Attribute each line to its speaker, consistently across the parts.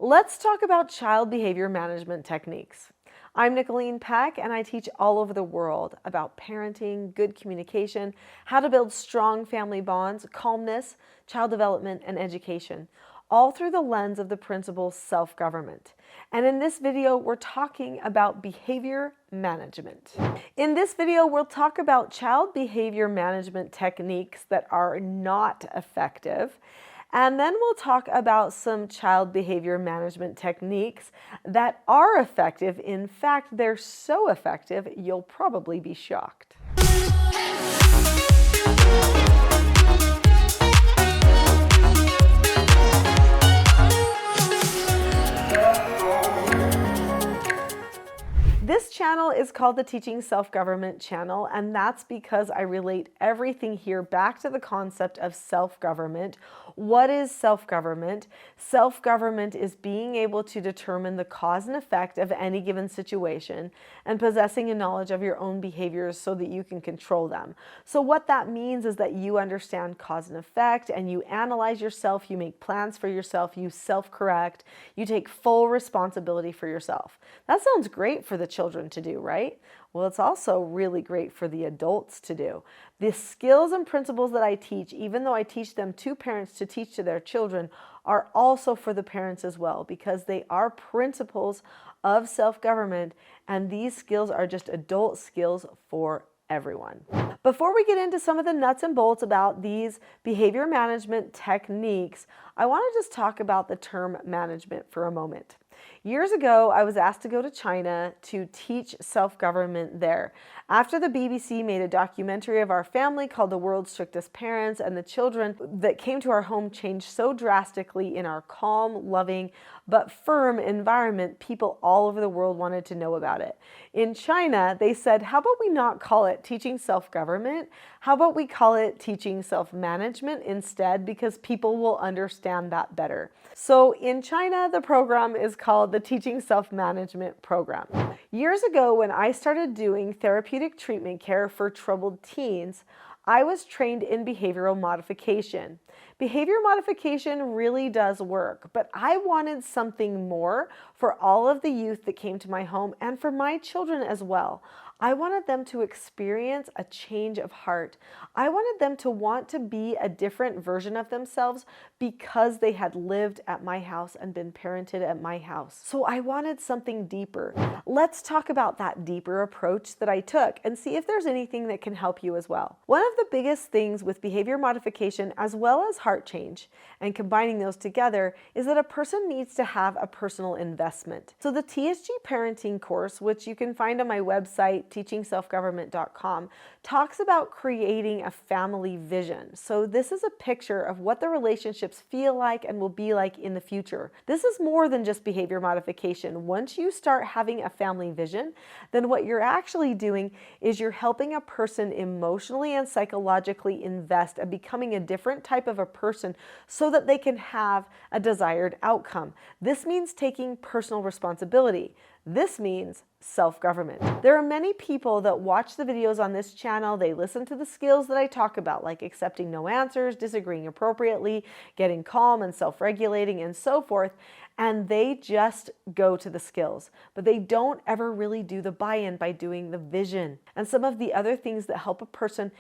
Speaker 1: Let's talk about child behavior management techniques. I'm Nicholeen Peck, and I teach all over the world about parenting, good communication, how to build strong family bonds, calmness, child development, and education, all through the lens of the principle self-government. And in this video, we're talking about behavior management. In this video, we'll talk about child behavior management techniques that are not effective. And then we'll talk about some child behavior management techniques that are effective. In fact, they're so effective, you'll probably be shocked. This channel is called the Teaching Self-Government channel, and that's because I relate everything here back to the concept of self-government. What is self-government? Self-government is being able to determine the cause and effect of any given situation and possessing a knowledge of your own behaviors so that you can control them. So what that means is that you understand cause and effect, and you analyze yourself, you make plans for yourself, you self-correct, you take full responsibility for yourself. That sounds great for the children to do, right? Well, it's also really great for the adults to do. The skills and principles that I teach, even though I teach them to parents to teach to their children, are also for the parents as well, because they are principles of self-government, and these skills are just adult skills for everyone. Before we get into some of the nuts and bolts about these behavior management techniques, I want to just talk about the term management for a moment. Years ago, I was asked to go to China to teach self-government there. After the BBC made a documentary of our family called The World's Strictest Parents, and the children that came to our home changed so drastically in our calm, loving, but firm environment, people all over the world wanted to know about it. In China, they said, how about we not call it teaching self-government? How about we call it teaching self-management instead, because people will understand that better. So in China, the program is called the Teaching Self-Management Program. Years ago, when I started doing therapeutic treatment care for troubled teens, I was trained in behavioral modification. Behavior modification really does work, but I wanted something more for all of the youth that came to my home and for my children as well. I wanted them to experience a change of heart. I wanted them to want to be a different version of themselves because they had lived at my house and been parented at my house. So I wanted something deeper. Let's talk about that deeper approach that I took and see if there's anything that can help you as well. One of the biggest things with behavior modification as well as heart change and combining those together is that a person needs to have a personal investment. So the TSG parenting course, which you can find on my website, teachingselfgovernment.com, talks about creating a family vision. So this is a picture of what the relationships feel like and will be like in the future. This is more than just behavior modification. Once you start having a family vision, then what you're actually doing is you're helping a person emotionally and psychologically invest and becoming a different type of a person so that they can have a desired outcome. This means taking personal responsibility. This means self-government. There are many people that watch the videos on this channel, they listen to the skills that I talk about, like accepting no answers, disagreeing appropriately, getting calm and self-regulating, and so forth, and they just go to the skills, but they don't ever really do the buy-in by doing the vision and some of the other things that help a person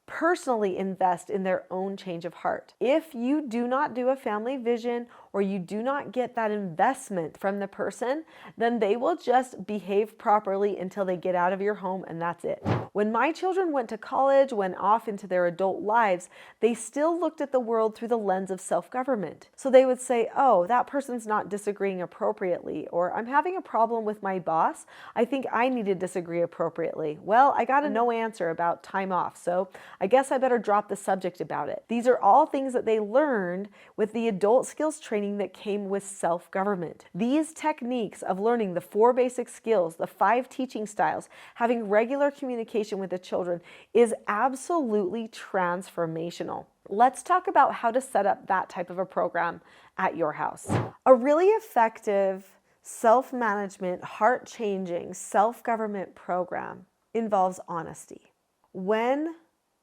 Speaker 1: personally invest in their own change of heart. If you do not do a family vision or you do not get that investment from the person, then they will just behave properly until they get out of your home, and that's it. When my children went to college, went off into their adult lives, they still looked at the world through the lens of self-government. So they would say, oh, that person's not disagreeing appropriately, or I'm having a problem with my boss. I think I need to disagree appropriately. Well, I got a no answer about time off, so I guess I better drop the subject about it. These are all things that they learned with the adult skills training that came with self-government. These techniques of learning the 4 basic skills, the 5 teaching styles, having regular communication with the children is absolutely transformational. Let's talk about how to set up that type of a program at your house. A really effective self-management, heart-changing, self-government program involves honesty. When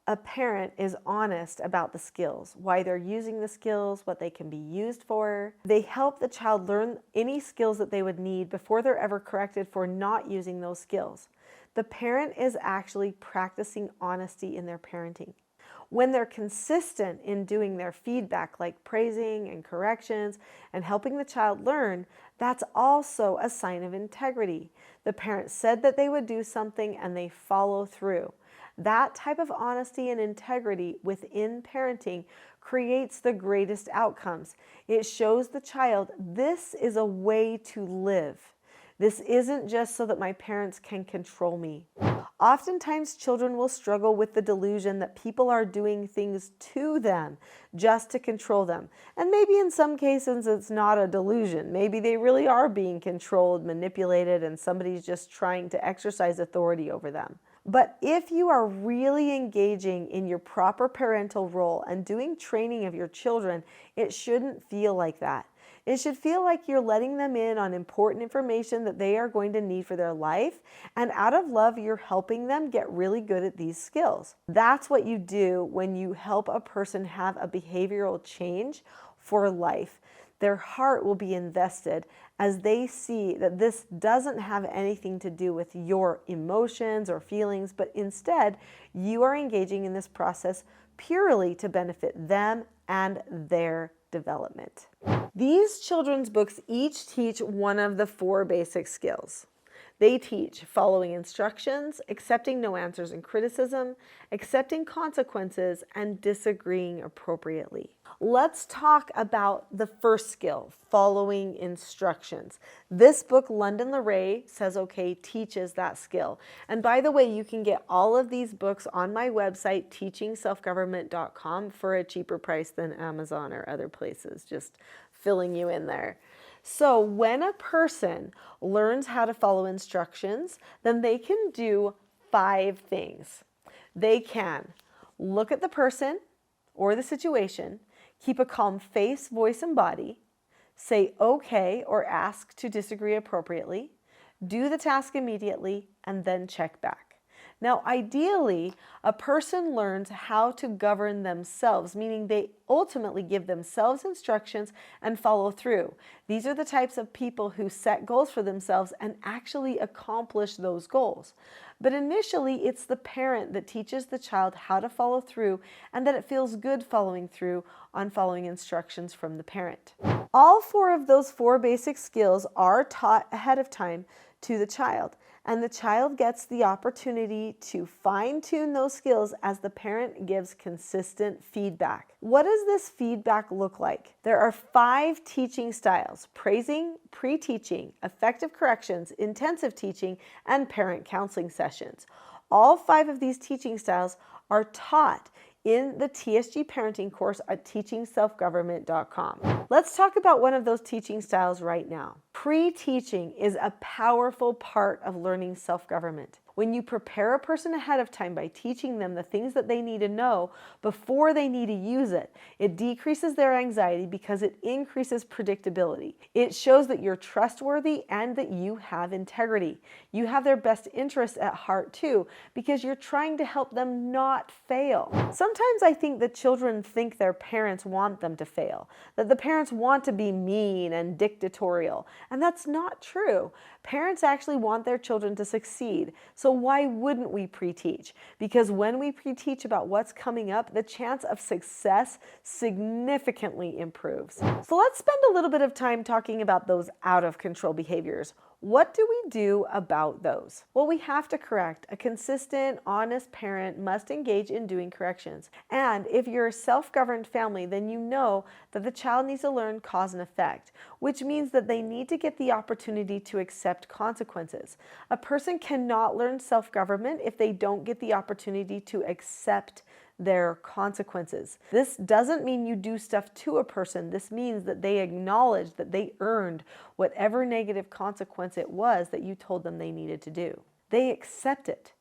Speaker 1: a parent is honest about the skills, why they're using the skills, what they can be used for. They help the child learn any skills that they would need before they're ever corrected for not using those skills. The parent is actually practicing honesty in their parenting. When they're consistent in doing their feedback, like praising and corrections and helping the child learn, that's also a sign of integrity. The parent said that they would do something and they follow through. That type of honesty and integrity within parenting creates the greatest outcomes. It shows the child this is a way to live. This isn't just so that my parents can control me. Oftentimes, children will struggle with the delusion that people are doing things to them just to control them. And maybe in some cases, it's not a delusion. Maybe they really are being controlled, manipulated, and somebody's just trying to exercise authority over them. But if you are really engaging in your proper parental role and doing training of your children, it shouldn't feel like that. It should feel like you're letting them in on important information that they are going to need for their life, and out of love, you're helping them get really good at these skills. That's what you do when you help a person have a behavioral change for life. Their heart will be invested as they see that this doesn't have anything to do with your emotions or feelings, but instead, you are engaging in this process purely to benefit them and their development. These children's books each teach one of the 4 basic skills. They teach following instructions, accepting no answers and criticism, accepting consequences, and disagreeing appropriately. Let's talk about the first skill, following instructions. This book, London LeRae Says Okay, teaches that skill. And by the way, you can get all of these books on my website, teachingselfgovernment.com, for a cheaper price than Amazon or other places, just filling you in there. So when a person learns how to follow instructions, then they can do 5 things. They can look at the person or the situation, keep a calm face, voice, and body, say okay or ask to disagree appropriately, do the task immediately, and then check back. Now, ideally, a person learns how to govern themselves, meaning they ultimately give themselves instructions and follow through. These are the types of people who set goals for themselves and actually accomplish those goals. But initially, it's the parent that teaches the child how to follow through and that it feels good following through on following instructions from the parent. All 4 of those 4 basic skills are taught ahead of time to the child, and the child gets the opportunity to fine-tune those skills as the parent gives consistent feedback. What does this feedback look like? There are 5 teaching styles: praising, pre-teaching, effective corrections, intensive teaching, and parent counseling sessions. All 5 of these teaching styles are taught in the TSG parenting course at teachingselfgovernment.com. Let's talk about one of those teaching styles right now. Pre-teaching is a powerful part of learning self-government. When you prepare a person ahead of time by teaching them the things that they need to know before they need to use it, it decreases their anxiety because it increases predictability. It shows that you're trustworthy and that you have integrity. You have their best interests at heart too, because you're trying to help them not fail. Sometimes I think that children think their parents want them to fail, that the parents want to be mean and dictatorial, and that's not true. Parents actually want their children to succeed. So why wouldn't we pre-teach? Because when we pre-teach about what's coming up, the chance of success significantly improves. So let's spend a little bit of time talking about those out of control behaviors. What do we do about those? Well, we have to correct. A consistent, honest parent must engage in doing corrections. And if you're a self-governed family, then you know that the child needs to learn cause and effect, which means that they need to get the opportunity to accept consequences. A person cannot learn self-government if they don't get the opportunity to accept their consequences. This doesn't mean you do stuff to a person. This means that they acknowledge that they earned whatever negative consequence it was that you told them they needed to do. They accept it.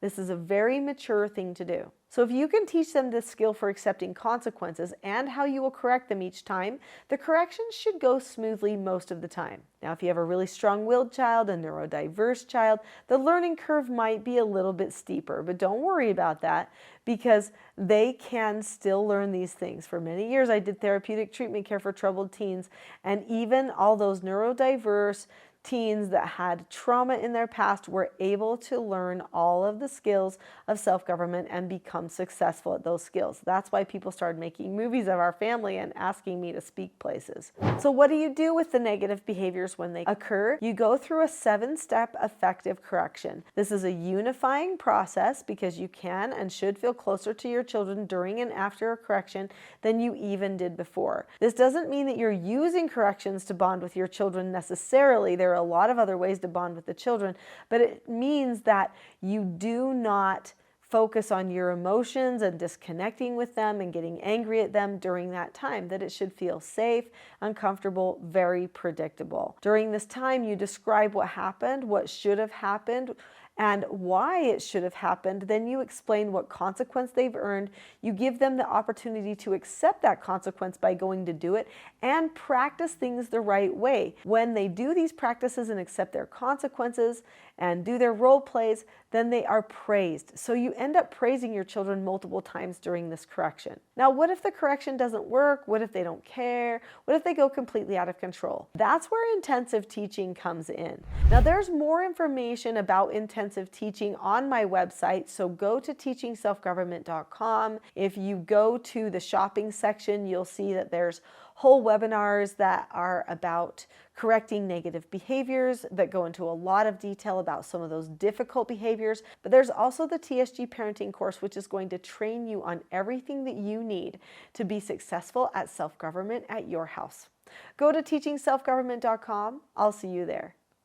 Speaker 1: This is a very mature thing to do. So if you can teach them this skill for accepting consequences and how you will correct them each time, the corrections should go smoothly most of the time. Now, if you have a really strong-willed child, a neurodiverse child, the learning curve might be a little bit steeper, but don't worry about that because they can still learn these things. For many years, I did therapeutic treatment care for troubled teens, and even all those neurodiverse teens that had trauma in their past were able to learn all of the skills of self-government and become successful at those skills. That's why people started making movies of our family and asking me to speak places. So what do you do with the negative behaviors when they occur? You go through a 7-step effective correction. This is a unifying process because you can and should feel closer to your children during and after a correction than you even did before. This doesn't mean that you're using corrections to bond with your children necessarily. There are a lot of other ways to bond with the children, but it means that you do not focus on your emotions and disconnecting with them and getting angry at them during that time, that it should feel safe, uncomfortable, very predictable. During this time, you describe what happened, what should have happened, and why it should have happened. Then you explain what consequence they've earned. You give them the opportunity to accept that consequence by going to do it and practice things the right way. When they do these practices and accept their consequences and do their role plays, then they are praised. So you end up praising your children multiple times during this correction. Now, what if the correction doesn't work? What if they don't care? What if they go completely out of control? That's where intensive teaching comes in. Now, there's more information about intensive teaching on my website, so go to teachingselfgovernment.com. If you go to the shopping section, you'll see that there's whole webinars that are about correcting negative behaviors that go into a lot of detail about some of those difficult behaviors. But there's also the TSG parenting course, which is going to train you on everything that you need to be successful at self-government at your house. Go to teachingselfgovernment.com. I'll see you there.